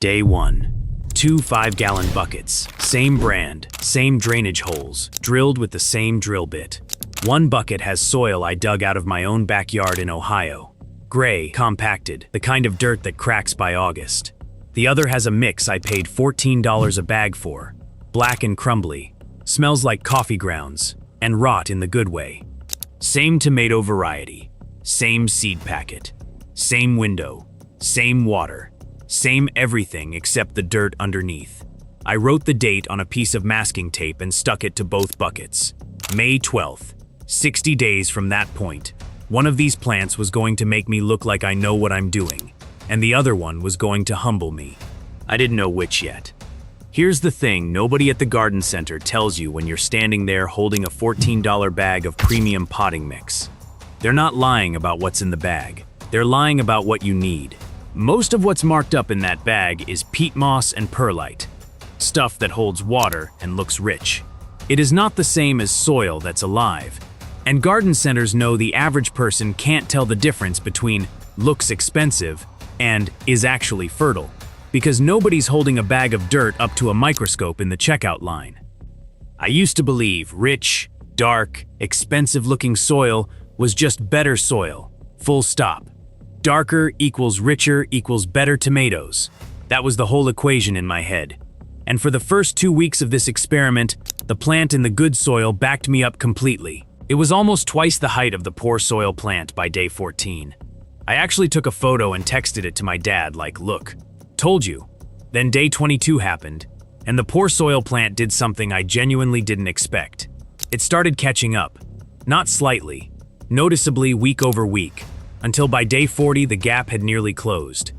Day 1. Two 5-gallon buckets, same brand, same drainage holes, drilled with the same drill bit. One bucket has soil I dug out of my own backyard in Ohio. Gray, compacted, the kind of dirt that cracks by August. The other has a mix I paid $14 a bag for. Black and crumbly, smells like coffee grounds, and rot in the good way. Same tomato variety, same seed packet, same window, same water, same everything except the dirt underneath. I wrote the date on a piece of masking tape and stuck it to both buckets. May 12th, 60 days from that point. One of these plants was going to make me look like I know what I'm doing, and the other one was going to humble me. I didn't know which yet. Here's the thing nobody at the garden center tells you when you're standing there holding a $14 bag of premium potting mix. They're not lying about what's in the bag. They're lying about what you need. Most of what's marked up in that bag is peat moss and perlite, stuff that holds water and looks rich. It is not the same as soil that's alive, and garden centers know the average person can't tell the difference between looks expensive and is actually fertile, because nobody's holding a bag of dirt up to a microscope in the checkout line. I used to believe rich, dark, expensive-looking soil was just better soil, full stop. Darker equals richer equals better tomatoes. That was the whole equation in my head. And for the first 2 weeks of this experiment, the plant in the good soil backed me up completely. It was almost twice the height of the poor soil plant by day 14. I actually took a photo and texted it to my dad like, look, told you. Then day 22 happened, and the poor soil plant did something I genuinely didn't expect. It started catching up, not slightly, noticeably week over week, until by day 40 the gap had nearly closed.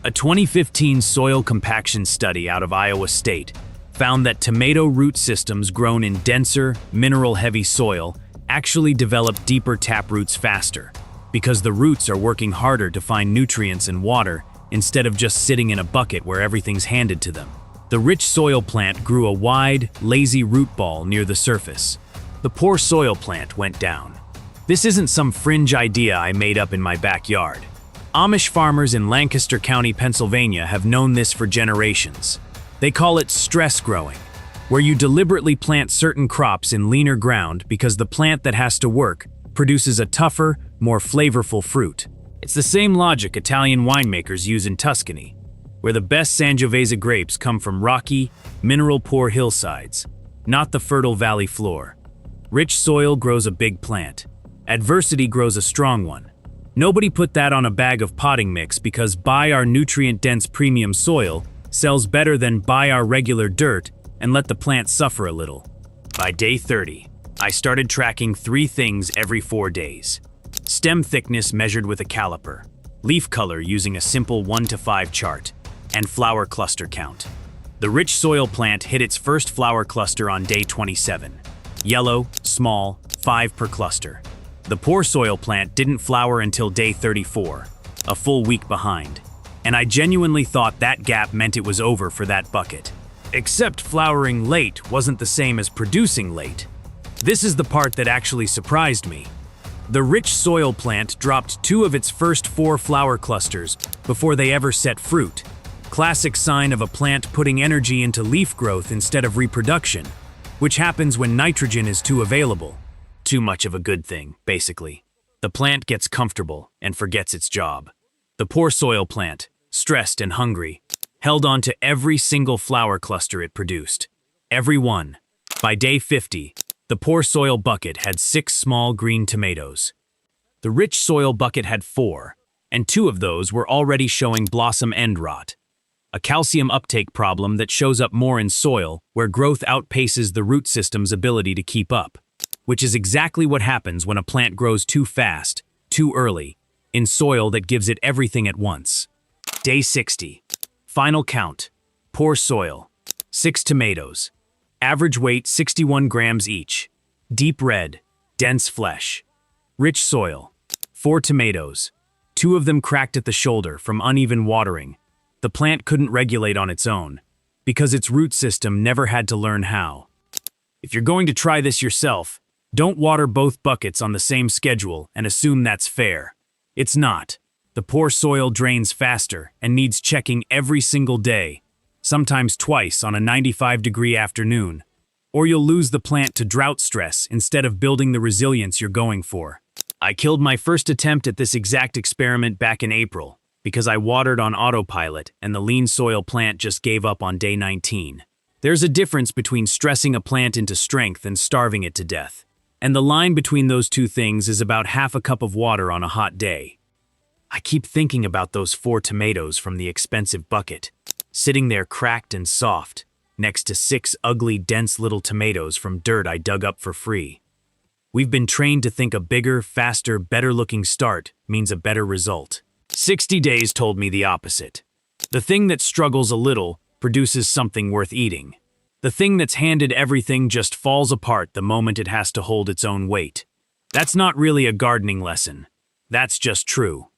A 2015 soil compaction study out of Iowa State found that tomato root systems grown in denser, mineral-heavy soil actually develop deeper taproots faster, because the roots are working harder to find nutrients and water instead of just sitting in a bucket where everything's handed to them. The rich soil plant grew a wide, lazy root ball near the surface. The poor soil plant went down. This isn't some fringe idea I made up in my backyard. Amish farmers in Lancaster County, Pennsylvania have known this for generations. They call it stress growing, where you deliberately plant certain crops in leaner ground because the plant that has to work produces a tougher, more flavorful fruit. It's the same logic Italian winemakers use in Tuscany, where the best Sangiovese grapes come from rocky, mineral-poor hillsides, not the fertile valley floor. Rich soil grows a big plant. Adversity grows a strong one. Nobody put that on a bag of potting mix because buy our nutrient-dense premium soil sells better than buy our regular dirt and let the plant suffer a little. By day 30, I started tracking 3 things every 4 days. Stem thickness measured with a caliper, leaf color using a simple 1 to 5 chart, and flower cluster count. The rich soil plant hit its first flower cluster on day 27. Yellow, small, 5 per cluster. The poor soil plant didn't flower until day 34, a full week behind, and I genuinely thought that gap meant it was over for that bucket. Except flowering late wasn't the same as producing late. This is the part that actually surprised me. The rich soil plant dropped 2 of its first 4 flower clusters before they ever set fruit. Classic sign of a plant putting energy into leaf growth instead of reproduction, which happens when nitrogen is too available. Too much of a good thing, basically. The plant gets comfortable and forgets its job. The poor soil plant, stressed and hungry, held on to every single flower cluster it produced. Every one. By day 50, the poor soil bucket had 6 small green tomatoes. The rich soil bucket had 4, and 2 of those were already showing blossom end rot. A calcium uptake problem that shows up more in soil where growth outpaces the root system's ability to keep up, which is exactly what happens when a plant grows too fast, too early, in soil that gives it everything at once. Day 60. Final count. Poor soil. 6 tomatoes. Average weight 61 grams each. Deep red. Dense flesh. Rich soil. 4 tomatoes. 2 of them cracked at the shoulder from uneven watering. The plant couldn't regulate on its own, because its root system never had to learn how. If you're going to try this yourself, don't water both buckets on the same schedule and assume that's fair. It's not. The The poor soil drains faster and needs checking every single day, sometimes twice on a 95-degree afternoon. Or you'll lose the plant to drought stress instead of building the resilience you're going for. I killed my first attempt at this exact experiment back in April because I watered on autopilot and the lean soil plant just gave up on day 19. There's a difference between stressing a plant into strength and starving it to death. And the line between those two things is about half a cup of water on a hot day. I keep thinking about those 4 tomatoes from the expensive bucket, sitting there cracked and soft, next to 6 ugly, dense little tomatoes from dirt I dug up for free. We've been trained to think a bigger, faster, better-looking start means a better result. 60 days told me the opposite. The thing that struggles a little produces something worth eating. The thing that's handed everything just falls apart the moment it has to hold its own weight. That's not really a gardening lesson. That's just true.